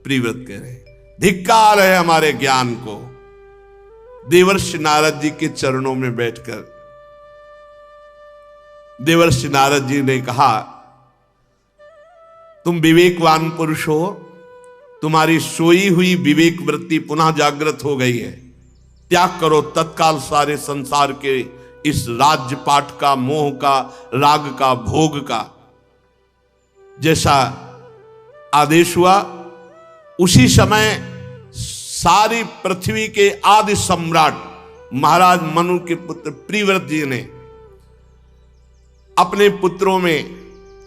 प्रिव्रत कह रहे हैं, धिक्कार है हमारे ज्ञान को। देवर्षि नारद जी के चरणों में बैठकर देवर्षि नारद जी ने कहा, तुम विवेकवान पुरुष हो, तुम्हारी सोई हुई विवेक वृत्ति पुनः जागृत हो गई है। त्याग करो तत्काल सारे संसार के इस राज्य पाठ का, मोह का, राग का, भोग का। जैसा आदेश हुआ उसी समय सारी पृथ्वी के आदि सम्राट महाराज मनु के पुत्र प्रिव्रत जी ने अपने पुत्रों में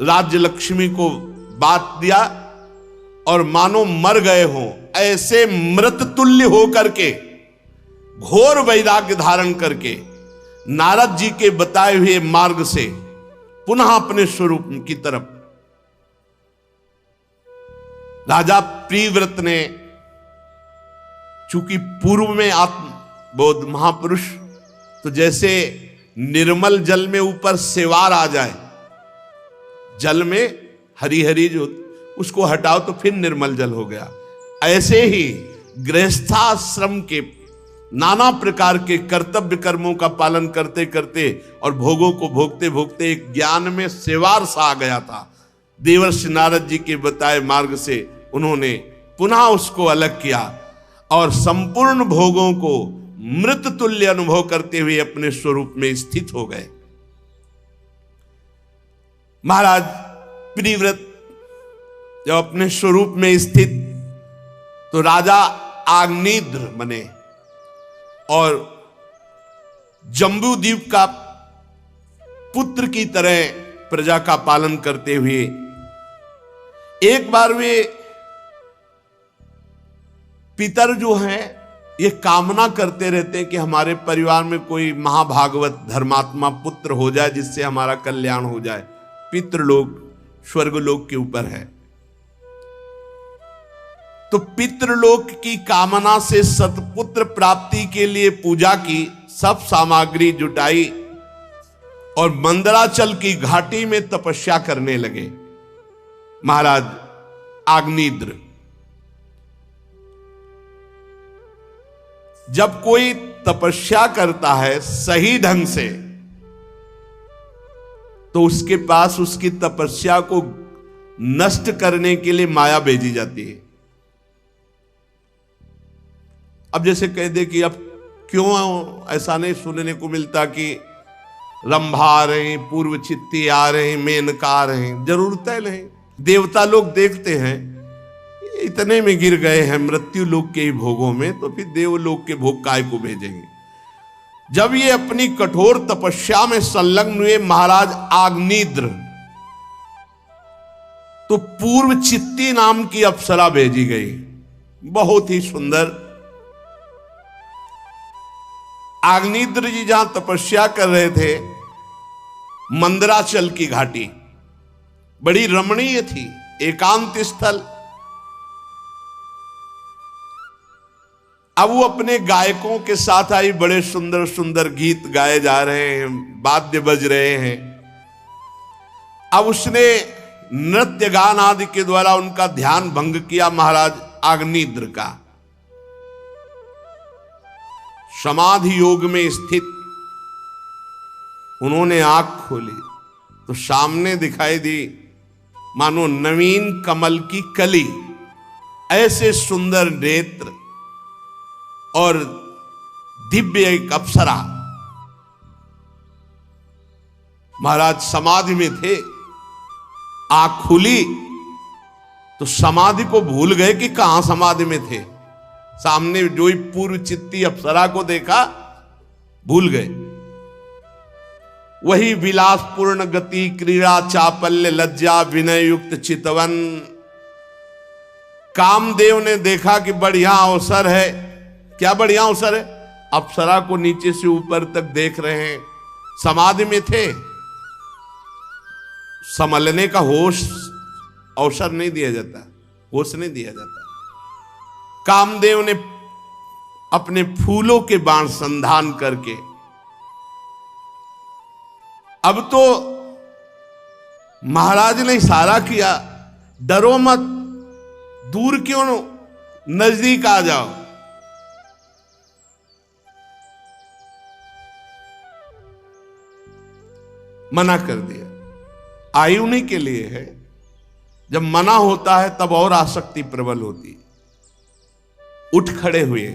राज्य लक्ष्मी को बांट दिया और मानो मर गए हों ऐसे मृत तुल्य होकर के, घोर वैराग्य धारण करके नारद जी के बताए हुए मार्ग से पुनः अपने स्वरूप की तरफ राजा प्रिव्रत ने, चूंकि पूर्व में आत्मबोध महापुरुष, तो जैसे निर्मल जल में ऊपर सेवार आ जाए, जल में हरी हरी जो उसको हटाओ तो फिर निर्मल जल हो गया, ऐसे ही गृहस्थाश्रम के नाना प्रकार के कर्तव्य कर्मों का पालन करते करते और भोगों को भोगते भोगते एक ज्ञान में सेवार सा आ गया था। देवर्षि नारद जी के बताए मार्ग से उन्होंने पुनः उसको अलग किया और संपूर्ण भोगों को मृत तुल्य अनुभव करते हुए अपने स्वरूप में स्थित हो गए। महाराज प्रिव्रत जब अपने स्वरूप में स्थित, तो राजा आग्नेय बने और जम्बूद्वीप का पुत्र की तरह प्रजा का पालन करते हुए एक बार वे पितर जो हैं ये कामना करते रहते हैं कि हमारे परिवार में कोई महाभागवत धर्मात्मा पुत्र हो जाए जिससे हमारा कल्याण हो जाए। पितृलोक स्वर्गलोक के ऊपर है, तो पितृलोक की कामना से सतपुत्र प्राप्ति के लिए पूजा की सब सामग्री जुटाई और मंदराचल की घाटी में तपस्या करने लगे महाराज आग्नेय। जब कोई तपस्या करता है सही ढंग से, तो उसके पास उसकी तपस्या को नष्ट करने के लिए माया भेजी जाती है। अब जैसे कह दे कि अब क्यों ऐसा नहीं सुनने को मिलता कि रंभा आ रहे हैं, पूर्व चित्ती आ रहे हैं, मेनका आ रहे हैं, जरूरत है नहीं। देवता लोग देखते हैं इतने में गिर गए हैं मृत्यु लोक के भोगों में, तो फिर देवलोक के भोग काय को भेजेंगे। जब ये अपनी कठोर तपस्या में संलग्न हुए महाराज आग्नेय, तो पूर्व चित्ती नाम की अप्सरा भेजी गई, बहुत ही सुंदर। आग्नेय जी जहां तपस्या कर रहे थे, मंदराचल की घाटी बड़ी रमणीय थी, एकांत स्थल। अब वो अपने गायकों के साथ आई, बड़े सुंदर सुंदर गीत गाए जा रहे हैं, वाद्य बज रहे हैं। अब उसने नृत्य गान आदि के द्वारा उनका ध्यान भंग किया महाराज आग्नेय का। समाधि योग में स्थित उन्होंने आंख खोली तो सामने दिखाई दी मानो नवीन कमल की कली, ऐसे सुंदर नेत्र और दिव्य एक अप्सरा। महाराज समाधि में थे, आंख खुली तो समाधि को भूल गए कि कहां समाधि में थे। सामने जो ही पूर्व चित्ती अप्सरा को देखा भूल गए। वही विलासपूर्ण गति, क्रीड़ा, चापल्य, लज्जा, विनय युक्त चितवन। कामदेव ने देखा कि बढ़िया अवसर है। क्या बढ़िया अवसर है? अप्सरा को नीचे से ऊपर तक देख रहे हैं, समाधि में थे, संभलने का होश अवसर नहीं दिया जाता, होश नहीं दिया जाता। कामदेव ने अपने फूलों के बाण संधान करके, अब तो महाराज ने इशारा किया, डरो मत, दूर क्यों, नजदीक आ जाओ। मना कर दिया। आयु उन्हीं के लिए है, जब मना होता है तब और आसक्ति प्रबल होती। उठ खड़े हुए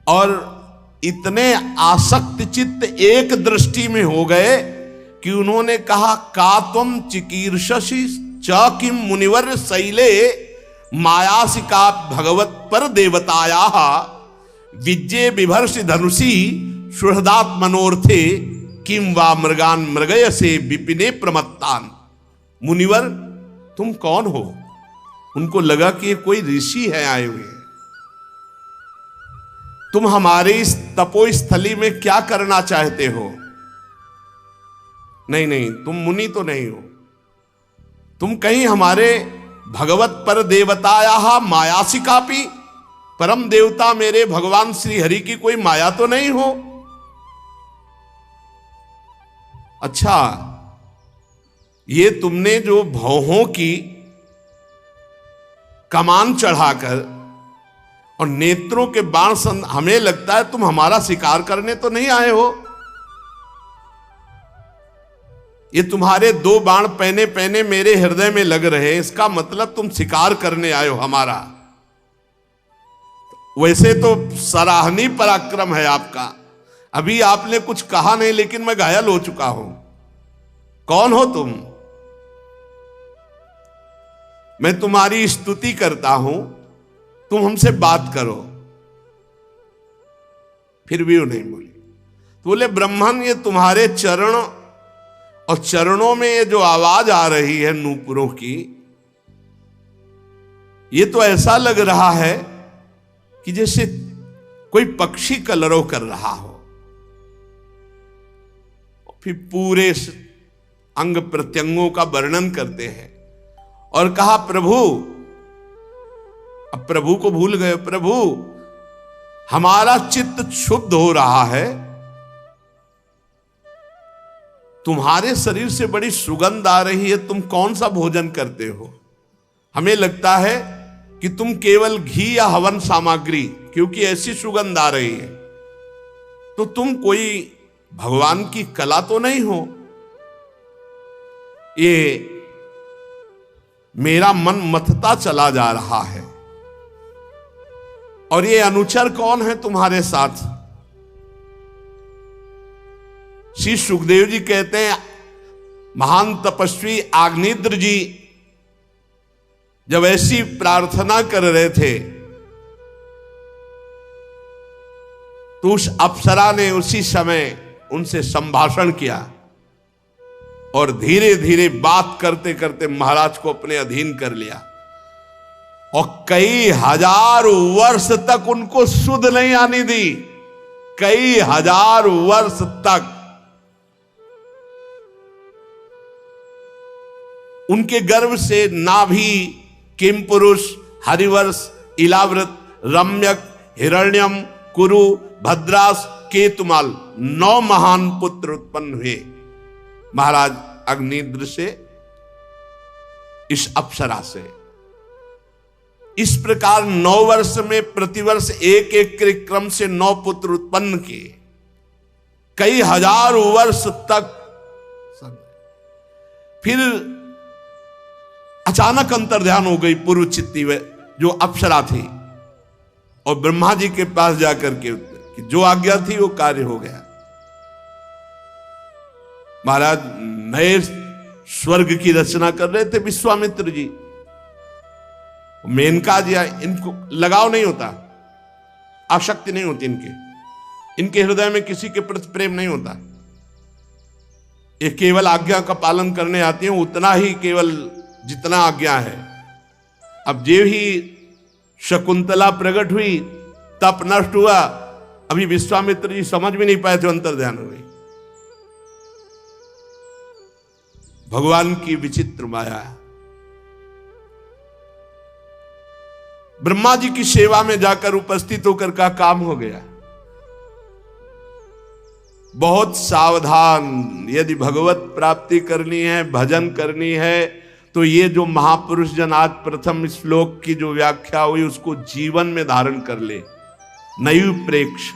और इतने आसक्त चित्त एक दृष्टि में हो गए कि उन्होंने कहा, का त्वं चिकीर्षसि च किम मुनिवर शैले मायासिका भगवत पर देवताया विज्ञे बिभर्षि धनुषी सुहृदात् मनोर्थे किम वा मृगान मृगय से विपिने प्रमत्तान। मुनिवर तुम कौन हो? उनको लगा कि ये कोई ऋषि है आए हुए। तुम हमारे इस तपोस्थली में क्या करना चाहते हो? नहीं नहीं, तुम मुनि तो नहीं हो। तुम कहीं हमारे भगवत पर देवताया मायासिकापि, परम देवता मेरे भगवान श्री हरि की कोई माया तो नहीं हो? अच्छा, ये तुमने जो भौहों की कमान चढ़ाकर और नेत्रों के बाण हमें लगता है तुम हमारा शिकार करने तो नहीं आए हो। ये तुम्हारे 2 बाण पहने पहने मेरे हृदय में लग रहे हैं, इसका मतलब तुम शिकार करने आए हो हमारा। वैसे तो सराहनीय पराक्रम है आपका। अभी आपने कुछ कहा नहीं, लेकिन मैं घायल हो चुका हूं। कौन हो तुम? मैं तुम्हारी स्तुति करता हूं, तुम हमसे बात करो। फिर भी वो नहीं बोली। तो बोले, ब्रह्मन ये तुम्हारे चरण और चरणों में ये जो आवाज आ रही है नूपुरों की, ये तो ऐसा लग रहा है कि जैसे कोई पक्षी कलरव कर रहा हो। फिर पूरे अंग प्रत्यंगों का वर्णन करते हैं और कहा, प्रभु, अब प्रभु को भूल गए। प्रभु, हमारा चित्त क्षुब्ध हो रहा है, तुम्हारे शरीर से बड़ी सुगंध आ रही है। तुम कौन सा भोजन करते हो? हमें लगता है कि तुम केवल घी या हवन सामग्री, क्योंकि ऐसी सुगंध आ रही है। तो तुम कोई भगवान की कला तो नहीं हो। ये मेरा मन मथता चला जा रहा है। और ये अनुचर कौन है तुम्हारे साथ? श्री सुखदेव जी कहते हैं, महान तपस्वी आग्नेत्र जी जब ऐसी प्रार्थना कर रहे थे तो उस अप्सरा ने उसी समय उनसे संभाषण किया और धीरे धीरे बात करते करते महाराज को अपने अधीन कर लिया। और कई हजार वर्ष तक उनको सुध नहीं आने दी। कई हजार वर्ष तक उनके गर्भ से नाभि, किमपुरुष, हरिवर्ष, इलाव्रत, रम्यक, हिरण्यम, कुरु, भद्रास, केतुमाल 9 महान पुत्र उत्पन्न हुए महाराज अग्निद्र से, इस अप्सरा से। इस प्रकार 9 वर्ष में प्रतिवर्ष एक एक के क्रम से 9 पुत्र उत्पन्न किए। कई हजार वर्ष तक। फिर अचानक अंतर्ध्यान हो गई पूर्व चित्ती जो अप्सरा थी, और ब्रह्मा जी के पास जाकर के कि जो आज्ञा थी वो कार्य हो गया। महाराज नए स्वर्ग की रचना कर रहे थे विश्वामित्र जी। मेनका जी, इनको लगाव नहीं होता, आसक्ति नहीं होती इनके हृदय में किसी के प्रति प्रेम नहीं होता। ये केवल आज्ञा का पालन करने आती हैं, उतना ही केवल जितना आज्ञा है। अब जो ही शकुंतला प्रकट हुई, तप नष्ट हुआ। अभी विश्वामित्र जी समझ भी नहीं पाए थे, अंतर्ध्यान हो गई। भगवान की विचित्र माया। ब्रह्मा जी की सेवा में जाकर उपस्थित होकर का काम हो गया। बहुत सावधान, यदि भगवत प्राप्ति करनी है, भजन करनी है, तो ये जो महापुरुष जन आज प्रथम श्लोक की जो व्याख्या हुई उसको जीवन में धारण कर ले। नयु प्रेक्ष,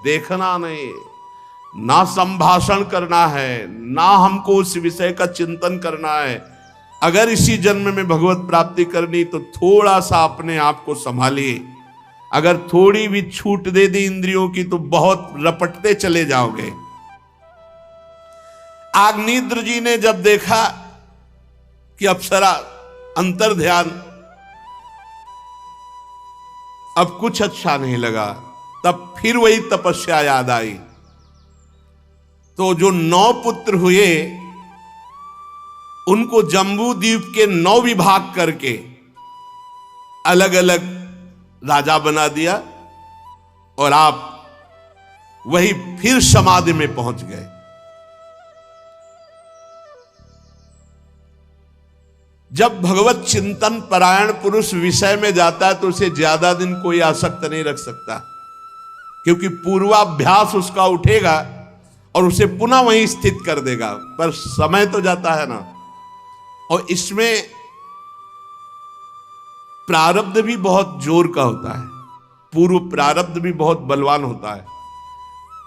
देखना नहीं, ना संभाषण करना है, ना हमको उस विषय का चिंतन करना है। अगर इसी जन्म में भगवत प्राप्ति करनी तो थोड़ा सा अपने आप को संभालिए। अगर थोड़ी भी छूट दे दी इंद्रियों की तो बहुत रपटते चले जाओगे। आग्नेयद्र जी ने जब देखा कि अप्सरा अंतर ध्यान, अब कुछ अच्छा नहीं लगा, तब फिर वही तपस्या याद आई। तो जो 9 पुत्र हुए उनको जम्बू द्वीप के 9 विभाग करके अलग अलग राजा बना दिया और आप वही फिर समाधि में पहुंच गए। जब भगवत चिंतन परायण पुरुष विषय में जाता है तो उसे ज्यादा दिन कोई आसक्त नहीं रख सकता, क्योंकि पूर्वाभ्यास उसका उठेगा और उसे पुनः वहीं स्थित कर देगा। पर समय तो जाता है ना, और इसमें प्रारब्ध भी बहुत जोर का होता है, पूर्व प्रारब्ध भी बहुत बलवान होता है।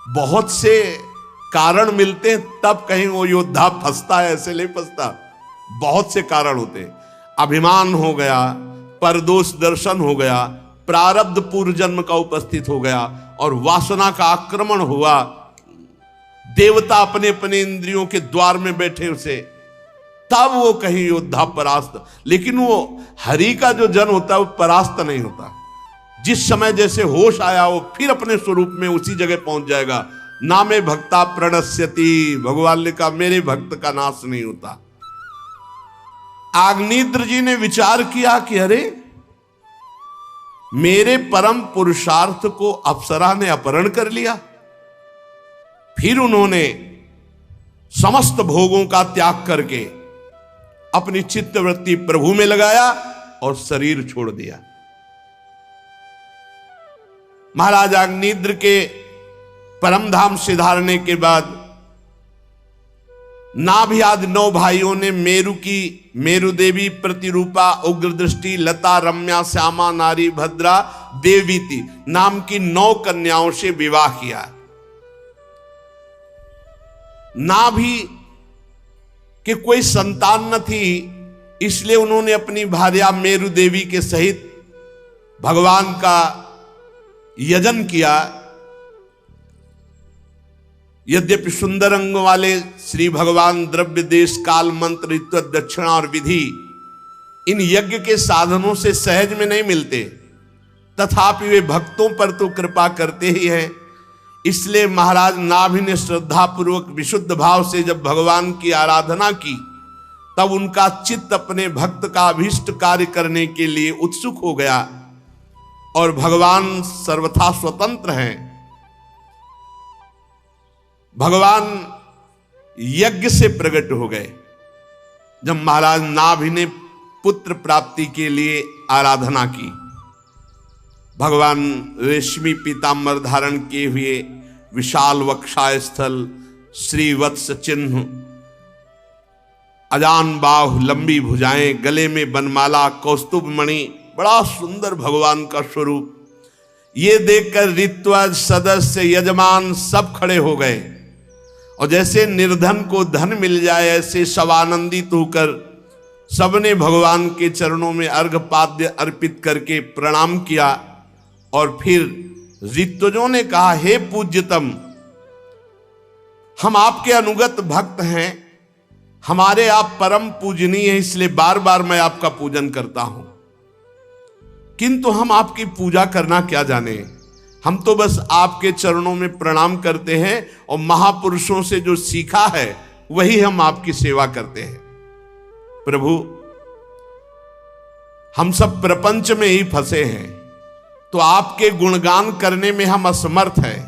बहुत से कारण मिलते हैं तब कहीं वो योद्धा फंसता है, ऐसे नहीं फंसता। बहुत से कारण होते हैं, अभिमान हो गया, परदोष दर्शन हो गया, प्रारब्ध पूर्व जन्म का उपस्थित हो गया और वासना का आक्रमण हुआ। देवता अपने अपने इंद्रियों के द्वार में बैठे उसे, तब वो कहीं योद्धा परास्त। लेकिन वो हरि का जो जन होता है वो परास्त नहीं होता। जिस समय जैसे होश आया वो फिर अपने स्वरूप में उसी जगह पहुंच जाएगा। ना में भक्ता प्रणश्यति, भगवान ने कहा मेरे भक्त का नाश नहीं होता। आग्नेयद्र जी ने विचार किया कि अरे मेरे परम पुरुषार्थ को अप्सरा ने अपहरण कर लिया। फिर उन्होंने समस्त भोगों का त्याग करके अपनी चित्तवृत्ति प्रभु में लगाया और शरीर छोड़ दिया। महाराज आग्नेयद्र के परम धाम सिधारने के बाद नाभि आदि 9 भाइयों ने मेरु देवी, प्रतिरूपा, उग्र दृष्टि, लता, रम्या, श्यामा, नारी, भद्रा, देवीति नाम की 9 कन्याओं से विवाह किया। नाभि के कोई संतान न थी, इसलिए उन्होंने अपनी भार्या मेरु देवी के सहित भगवान का यजन किया। यद्यपि सुंदर अंग वाले श्री भगवान द्रव्य, देश, काल, मंत्र, ऋत्व, दक्षिणा और विधि इन यज्ञ के साधनों से सहज में नहीं मिलते, तथापि वे भक्तों पर तो कृपा करते ही हैं। इसलिए महाराज नाभि ने श्रद्धा पूर्वक विशुद्ध भाव से जब भगवान की आराधना की, तब उनका चित्त अपने भक्त का अभीष्ट कार्य करने के लिए उत्सुक हो गया और भगवान सर्वथा स्वतंत्र हैं। भगवान यज्ञ से प्रकट हो गए। जब महाराज नाभि ने पुत्र प्राप्ति के लिए आराधना की, भगवान रेशमी पीताम्बर धारण किए हुए, विशाल वक्षास्थल, श्रीवत्स चिन्ह, अजान बाहु, लंबी भुजाएं, गले में बनमाला, कौस्तुभ मणि, बड़ा सुंदर भगवान का स्वरूप। ये देखकर ऋत्वज, सदस्य, यजमान सब खड़े हो गए और जैसे निर्धन को धन मिल जाए ऐसे सवानंदित होकर सबने भगवान के चरणों में अर्घपाद्य अर्पित करके प्रणाम किया। और फिर ऋत्वजों ने कहा, हे पूज्यतम, हम आपके अनुगत भक्त हैं, हमारे आप परम पूजनीय हैं, इसलिए बार बार मैं आपका पूजन करता हूं। किंतु हम आपकी पूजा करना क्या जाने, हम तो बस आपके चरणों में प्रणाम करते हैं और महापुरुषों से जो सीखा है वही हम आपकी सेवा करते हैं। प्रभु, हम सब प्रपंच में ही फंसे हैं, तो आपके गुणगान करने में हम असमर्थ हैं।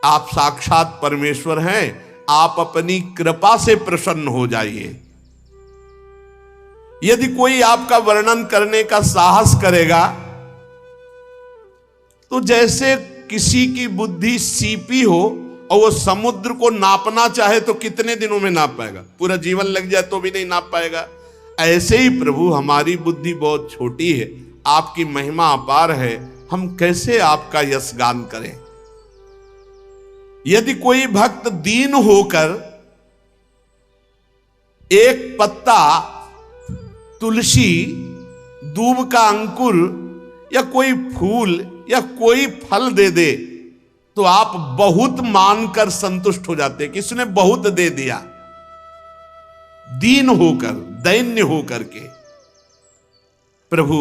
आप साक्षात परमेश्वर हैं, आप अपनी कृपा से प्रसन्न हो जाइए। यदि कोई आपका वर्णन करने का साहस करेगा तो जैसे किसी की बुद्धि सीपी हो और वो समुद्र को नापना चाहे तो कितने दिनों में नाप पाएगा? पूरा जीवन लग जाए तो भी नहीं नाप पाएगा। ऐसे ही प्रभु हमारी बुद्धि बहुत छोटी है, आपकी महिमा अपार है, हम कैसे आपका यश गान करें। यदि कोई भक्त दीन होकर एक पत्ता तुलसी, दूब का अंकुर या कोई फूल या कोई फल दे दे तो आप बहुत मानकर संतुष्ट हो जाते कि इसने बहुत दे दिया। दीन होकर, दैन्य होकर के। प्रभु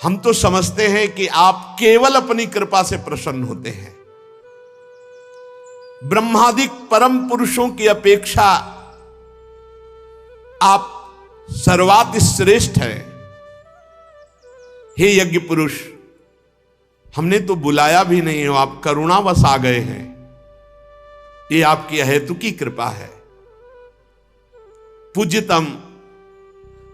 हम तो समझते हैं कि आप केवल अपनी कृपा से प्रसन्न होते हैं। ब्रह्मादिक परम पुरुषों की अपेक्षा आप सर्वात श्रेष्ठ हैं। हे यज्ञ पुरुष, हमने तो बुलाया भी नहीं हो, आप करुणावश आ गए हैं। ये आपकी अहेतुकी कृपा है। पूज्यतम,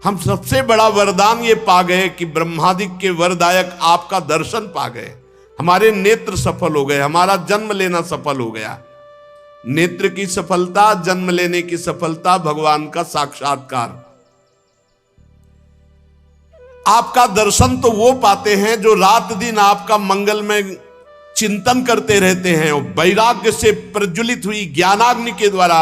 हम सबसे बड़ा वरदान ये पा गए कि ब्रह्मादिक के वरदायक आपका दर्शन पा गए। हमारे नेत्र सफल हो गए, हमारा जन्म लेना सफल हो गया। नेत्र की सफलता, जन्म लेने की सफलता, भगवान का साक्षात्कार। आपका दर्शन तो वो पाते हैं जो रात दिन आपका मंगलमय चिंतन करते रहते हैं और वैराग्य से प्रज्वलित हुई ज्ञानाग्नि के द्वारा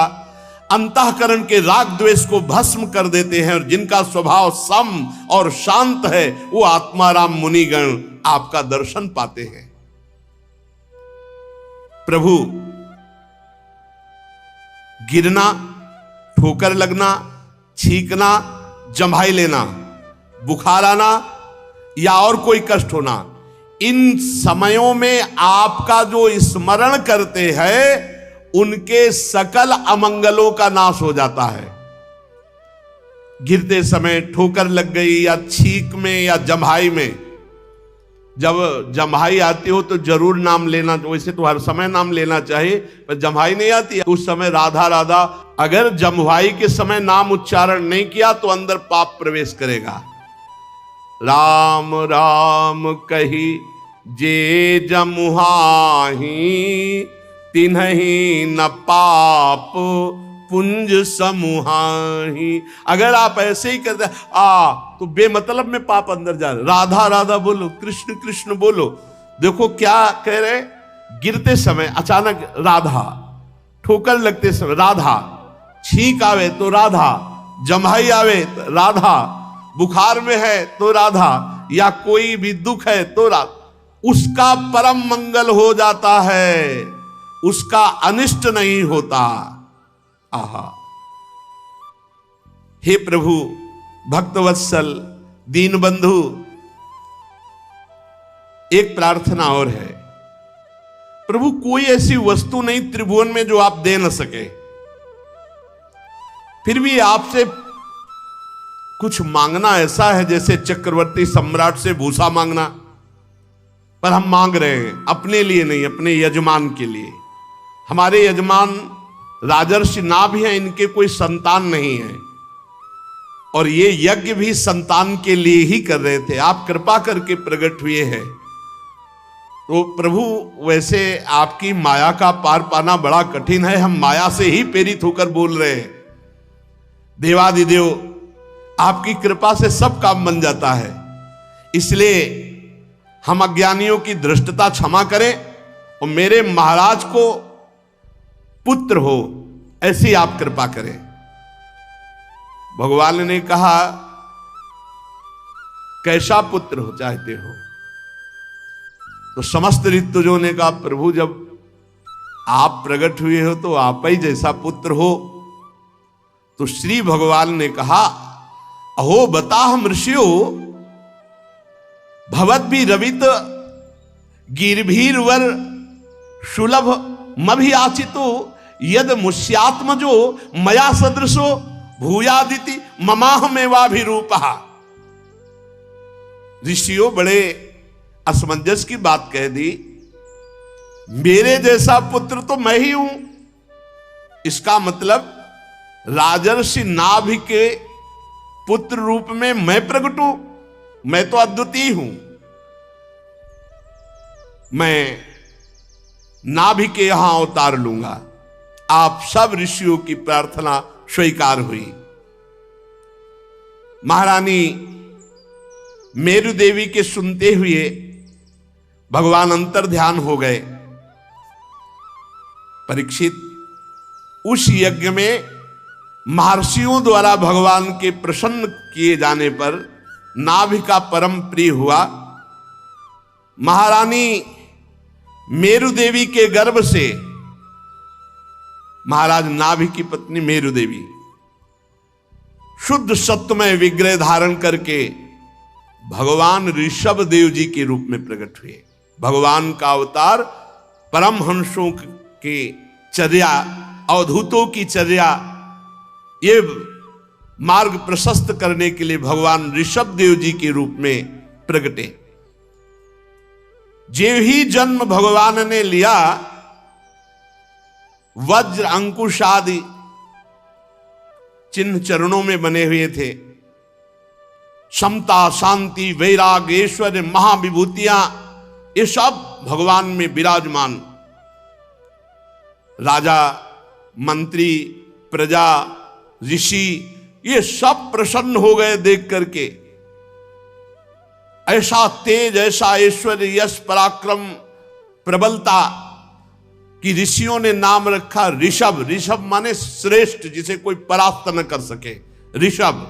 अंतःकरण के राग द्वेष को भस्म कर देते हैं और जिनका स्वभाव सम और शांत है, वो आत्माराम मुनिगण आपका दर्शन पाते हैं। प्रभु, गिरना, ठोकर लगना, छींकना, जम्हाई लेना, बुखार आना या और कोई कष्ट होना, इन समयों में आपका जो स्मरण करते हैं उनके सकल अमंगलों का नाश हो जाता है। गिरते समय ठोकर लग गई या छींक में या जम्हाई में, जब जम्हाई आती हो तो जरूर नाम लेना, वैसे तो हर समय नाम लेना चाहिए, पर जम्हाई नहीं आती है उस समय राधा राधा। अगर जम्हाई के समय नाम उच्चारण नहीं किया तो अंदर पाप प्रवेश करेगा। राम राम कही जे जमुहाही, तिन्हि न पाप पुंज समूहाही। अगर आप ऐसे ही करते तो बेमतलब में पाप अंदर जा रहे। राधा राधा बोलो, कृष्ण कृष्ण बोलो। देखो क्या कह रहे, गिरते समय अचानक राधा, ठोकर लगते समय राधा, छींक आवे तो राधा, जम्हाई आवे तो राधा, बुखार में है तो राधा, या कोई भी दुख है तो राधा। उसका परम मंगल हो जाता है, उसका अनिष्ट नहीं होता। आहा, हे प्रभु, भक्तवत्सल, दीन बंधु, एक प्रार्थना और है। प्रभु, कोई ऐसी वस्तु नहीं त्रिभुवन में जो आप दे न सके, फिर भी आपसे कुछ मांगना ऐसा है जैसे चक्रवर्ती सम्राट से भूसा मांगना। पर हम मांग रहे हैं अपने लिए नहीं, अपने यजमान के लिए। हमारे यजमान राजर्षि नाभ हैं, इनके कोई संतान नहीं है और ये यज्ञ भी संतान के लिए ही कर रहे थे। आप कृपा करके प्रकट हुए हैं। तो प्रभु, वैसे आपकी माया का पार पाना बड़ा कठिन है, हम माया से ही प्रेरित होकर बोल रहे हैं। देवादिदेव, आपकी कृपा से सब काम बन जाता है, इसलिए हम अज्ञानियों की धृष्टता क्षमा करें और मेरे महाराज को पुत्र हो ऐसी आप कृपा करें। भगवान ने कहा, कैसा पुत्र हो चाहते हो? तो समस्त ऋतुजों ने कहा, प्रभु जब आप प्रकट हुए हो तो आप ही जैसा पुत्र हो। तो श्री भगवान ने कहा, अहो बता हम ऋषियों, भवत भी रवित गिरभीरवर सुलभ मभियाचितो यद मुष्यात्मजो मया सदृशो भूयादिति ममाहमेवाभिरूपः। ऋषियों, बड़े असमंजस की बात कह दी। मेरे जैसा पुत्र तो मैं ही हूं। इसका मतलब राजर्षि नाभि के पुत्र रूप में मैं प्रकट हूं। मैं तो अद्वितीय हूं। मैं नाभि के यहां अवतार लूंगा। आप सब ऋषियों की प्रार्थना स्वीकार हुई। महारानी मेरु देवी के सुनते हुए भगवान अंतर ध्यान हो गए। परीक्षित, उस यज्ञ में महर्षियों द्वारा भगवान के प्रसन्न किए जाने पर नाभि का परम प्रिय हुआ। महारानी मेरु देवी के गर्भ से महाराज नाभि की पत्नी मेरु देवी शुद्ध सत्यमय विग्रह धारण करके भगवान ऋषभ देव जी के रूप में प्रकट हुए। भगवान का अवतार परमहंसों के चर्या, अवधूतों की चर्या, ये मार्ग प्रशस्त करने के लिए भगवान ऋषभ देव जी के रूप में प्रकटे। जो ही जन्म भगवान ने लिया, वज्र अंकुश आदि चिन्ह चरणों में बने हुए थे। समता, शांति, वैराग्य, ऐश्वर्य, महाविभूतियां, ये सब भगवान में विराजमान। राजा, मंत्री, प्रजा, ऋषि, ये सब प्रसन्न हो गए देख करके। ऐसा तेज, ऐसा ऐश्वर्य, यश, पराक्रम, प्रबलता कि ऋषियों ने नाम रखा ऋषभ। ऋषभ माने श्रेष्ठ, जिसे कोई परास्त न कर सके, ऋषभ।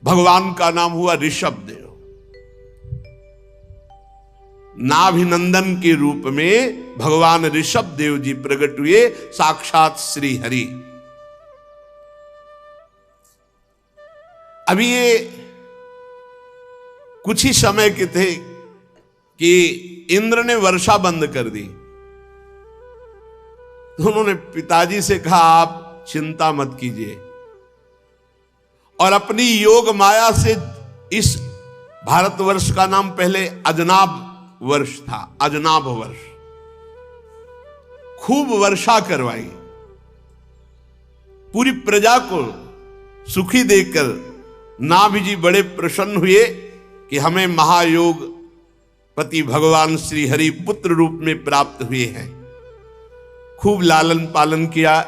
भगवान का नाम हुआ ऋषभ देव। नाभिनंदन के रूप में भगवान ऋषभ देव जी प्रकट हुए, साक्षात श्री हरि। अभी ये कुछ ही समय के थे कि इंद्र ने वर्षा बंद कर दी। तो उन्होंने पिताजी से कहा, आप चिंता मत कीजिए, और अपनी योग माया से इस भारतवर्ष का नाम पहले अजनाब वर्ष था, अजनाब वर्ष, खूब वर्षा करवाई। पूरी प्रजा को सुखी देखकर नाभि जी बड़े प्रसन्न हुए कि हमें महायोग पति भगवान श्री हरि पुत्र रूप में प्राप्त हुए हैं। खूब लालन पालन किया।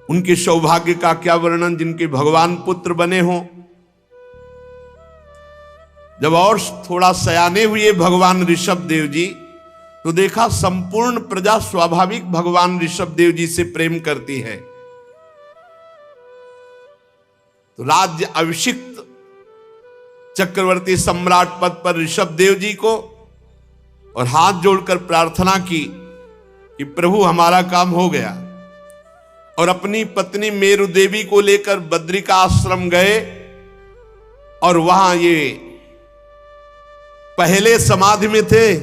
उनके सौभाग्य का क्या वर्णन, जिनके भगवान पुत्र बने हों। जब और थोड़ा सयाने हुए भगवान ऋषभ देव जी, तो देखा संपूर्ण प्रजा स्वाभाविक भगवान ऋषभ देव जी से प्रेम करती है। तो राज्य अभिषिक्त चक्रवर्ती सम्राट पद पर ऋषभ देव जी को, और हाथ जोड़कर प्रार्थना की कि प्रभु हमारा काम हो गया। और अपनी पत्नी मेरु देवी को लेकर बद्रिका आश्रम गए, और वहां ये पहले समाधि में थे,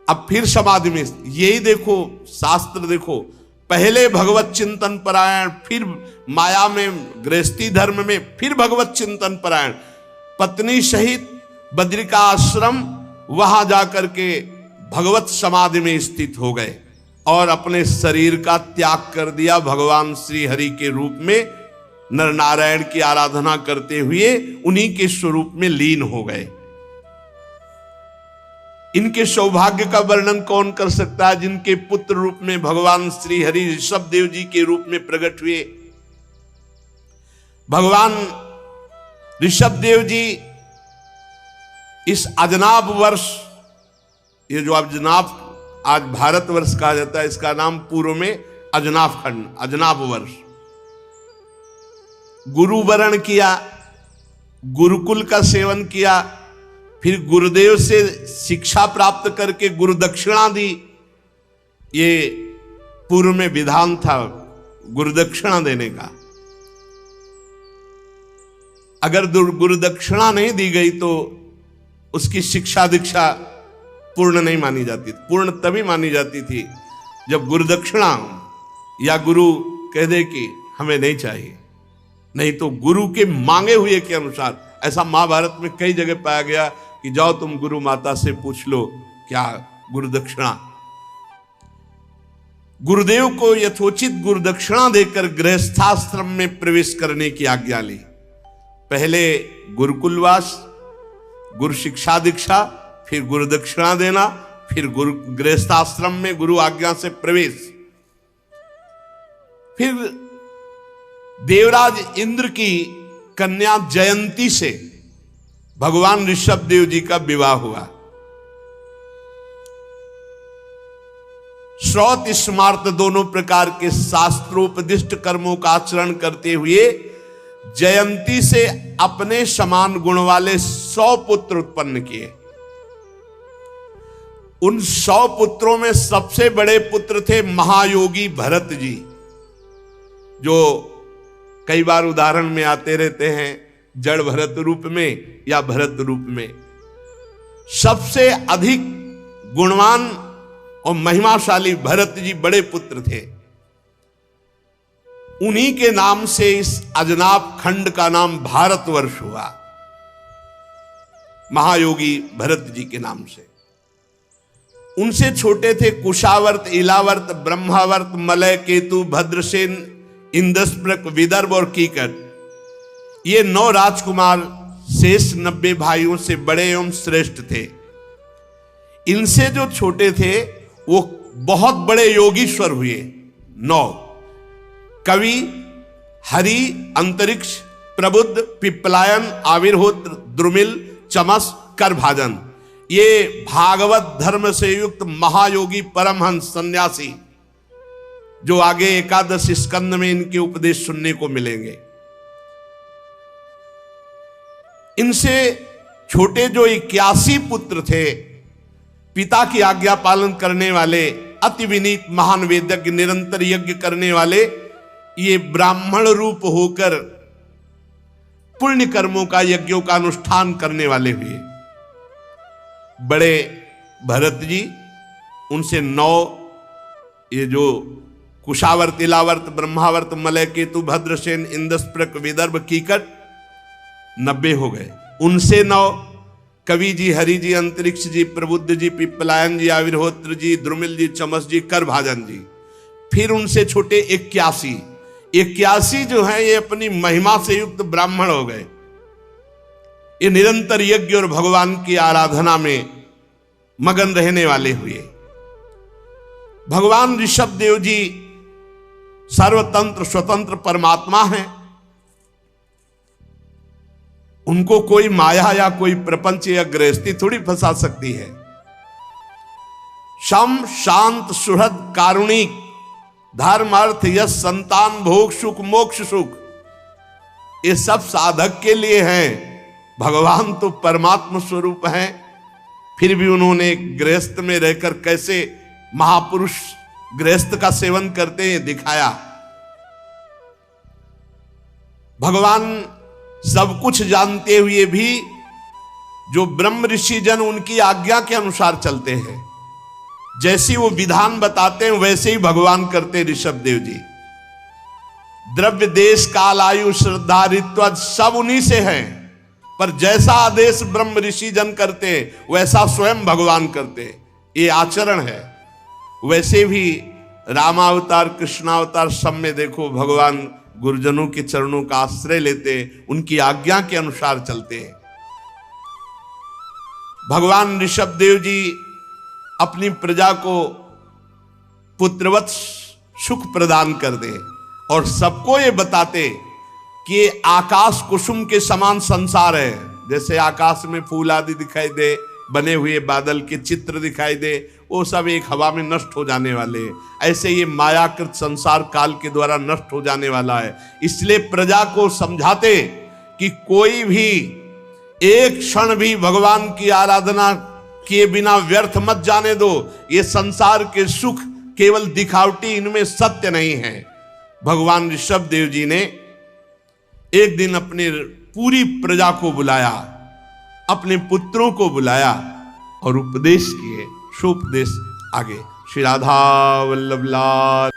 अब फिर समाधि में। यही देखो, शास्त्र देखो, पहले भगवत चिंतन परायण, फिर माया में, गृहस्थी धर्म में, फिर भगवत चिंतन परायण। पत्नी सहित बद्रिका आश्रम, वहां जाकर के भगवत समाधि में स्थित हो गए और अपने शरीर का त्याग कर दिया। भगवान श्री हरि के रूप में नर नारायण की आराधना करते हुए उन्हीं के स्वरूप में लीन हो गए। इनके सौभाग्य का वर्णन कौन कर सकता है, जिनके पुत्र रूप में भगवान श्री हरि ऋषभ देव जी के रूप में प्रकट हुए। भगवान ऋषभ देव जी इस अजनाब वर्ष, ये जो अजनाब आज भारतवर्ष कहा जाता है, इसका नाम पूर्व में अजनाब खंड, अजनाब वर्ष, गुरु वरण किया, गुरुकुल का सेवन किया, फिर गुरुदेव से शिक्षा प्राप्त करके गुरु दक्षिणा दी। ये पूर्व में विधान था गुरु दक्षिणा देने का। अगर गुरु दक्षिणा नहीं दी गई तो उसकी शिक्षा दीक्षा पूर्ण नहीं मानी जाती। पूर्ण तभी मानी जाती थी जब गुरु दक्षिणा या गुरु कह दे कि हमें नहीं चाहिए, नहीं तो गुरु के मांगे हुए के अनुसार। ऐसा महाभारत में कई जगह पाया गया कि जाओ तुम गुरु माता से पूछ लो क्या गुरु दक्षिणा। गुरुदेव को यथोचित गुरु दक्षिणा देकर गृहस्थाश्रम में प्रवेश करने की आज्ञा ली। पहले गुरुकुलवास, गुरु शिक्षा दीक्षा, फिर गुरु दक्षिणा देना, फिर गुरु गृहस्थाश्रम में गुरु आज्ञा से प्रवेश। फिर देवराज इंद्र की कन्या जयंती से भगवान ऋषभ देव जी का विवाह हुआ। श्रौत स्मार्त दोनों प्रकार के शास्त्रोपदिष्ट कर्मों का आचरण करते हुए जयंती से अपने समान गुण वाले 100 पुत्र उत्पन्न किए। उन 100 पुत्रों में सबसे बड़े पुत्र थे महायोगी भरत जी, जो कई बार उदाहरण में आते रहते हैं, जड़ भरत रूप में या भरत रूप में। सबसे अधिक गुणवान और महिमाशाली भरत जी बड़े पुत्र थे। उन्हीं के नाम से इस अजनाब खंड का नाम भारतवर्ष हुआ, महायोगी भरत जी के नाम से। उनसे छोटे थे कुशावर्त, इलावर्त, ब्रह्मावर्त, मलय, केतु, भद्रसेन, इंद्रस्प्रक, विदर्भ और कीकट। ये 9 राजकुमार शेष 90 भाइयों से बड़े एवं श्रेष्ठ थे। इनसे जो छोटे थे वो बहुत बड़े योगीश्वर हुए। 9 कवि, हरि, अंतरिक्ष, प्रबुद्ध, पिप्पलायन, आविर्होत्र, द्रुमिल, चमस, करभाजन। ये भागवत धर्म से युक्त महायोगी परमहंस सन्यासी, जो आगे 11 स्कंद में इनके उपदेश सुनने को मिलेंगे। इनसे छोटे जो 81 पुत्र थे, पिता की आज्ञा पालन करने वाले, अति विनीत महान वेदज्ञ, निरंतर यज्ञ करने वाले, ये ब्राह्मण रूप होकर पुण्य कर्मों का, यज्ञों का अनुष्ठान करने वाले हुए। बड़े भरत जी, उनसे 9 ये जो कुशावर्त, इलावर्त, ब्रह्मावर्त, मलय, केतु, भद्रसेन, इंद्रस्प्रक, विदर्भ, कीकट 90 हो गए। उनसे 9 कवि जी, हरि जी, अंतरिक्ष जी, प्रबुद्ध जी, पिप्पलायन जी, आविर्होत्र जी, द्रुमिल जी, चमस जी, करभाजन जी। फिर उनसे छोटे 81 जो है ये अपनी महिमा से युक्त ब्राह्मण हो गए। ये निरंतर यज्ञ और भगवान की आराधना में मगन रहने वाले हुए। भगवान ऋषभ देव जी सर्वतंत्र स्वतंत्र परमात्मा हैं। उनको कोई माया या कोई प्रपंच या गृहस्थी थोड़ी फंसा सकती है। शम, शांत, सुहृद, कारुणिक, धर्म, अर्थ, यश, संतान, भोग, सुख, मोक्ष, सुख, ये सब साधक के लिए हैं। भगवान तो परमात्मा स्वरूप हैं। फिर भी उन्होंने गृहस्थ में रहकर कैसे महापुरुष गृहस्थ का सेवन करते हैं दिखाया। भगवान सब कुछ जानते हुए भी जो ब्रह्म ऋषि जन उनकी आज्ञा के अनुसार चलते हैं, जैसी वो विधान बताते हैं वैसे ही भगवान करते ऋषभ देव जी। द्रव्य, देश, काल, आयु, श्रद्धा, ऋत्वज सब उन्हीं से हैं, पर जैसा आदेश ब्रह्म ऋषि जन करते वैसा स्वयं भगवान करते। ये आचरण है। वैसे भी रामावतार, कृष्णावतार सब में देखो भगवान गुरुजनों के चरणों का आश्रय लेते, उनकी आज्ञा के अनुसार चलते हैं। भगवान ऋषभ देव जी अपनी प्रजा को पुत्रवत सुख प्रदान कर दे और सबको ये बताते कि आकाश कुसुम के समान संसार है। जैसे आकाश में फूल आदि दिखाई दे, बने हुए बादल के चित्र दिखाई दे, वो सब एक हवा में नष्ट हो जाने वाले हैं। ऐसे ये मायाकृत संसार काल के द्वारा नष्ट हो जाने वाला है। इसलिए प्रजा को समझाते कि कोई भी एक क्षण भी भगवान की आराधना किए बिना व्यर्थ मत जाने दो। ये संसार के सुख केवल दिखावटी, इनमें सत्य नहीं है। भगवान ऋषभ देव जी ने एक दिन अपनी पूरी प्रजा को बुलाया, अपने पुत्रों को बुलाया और उपदेश किए। शोपदेश आगे। श्री राधा वल्लभ लाल।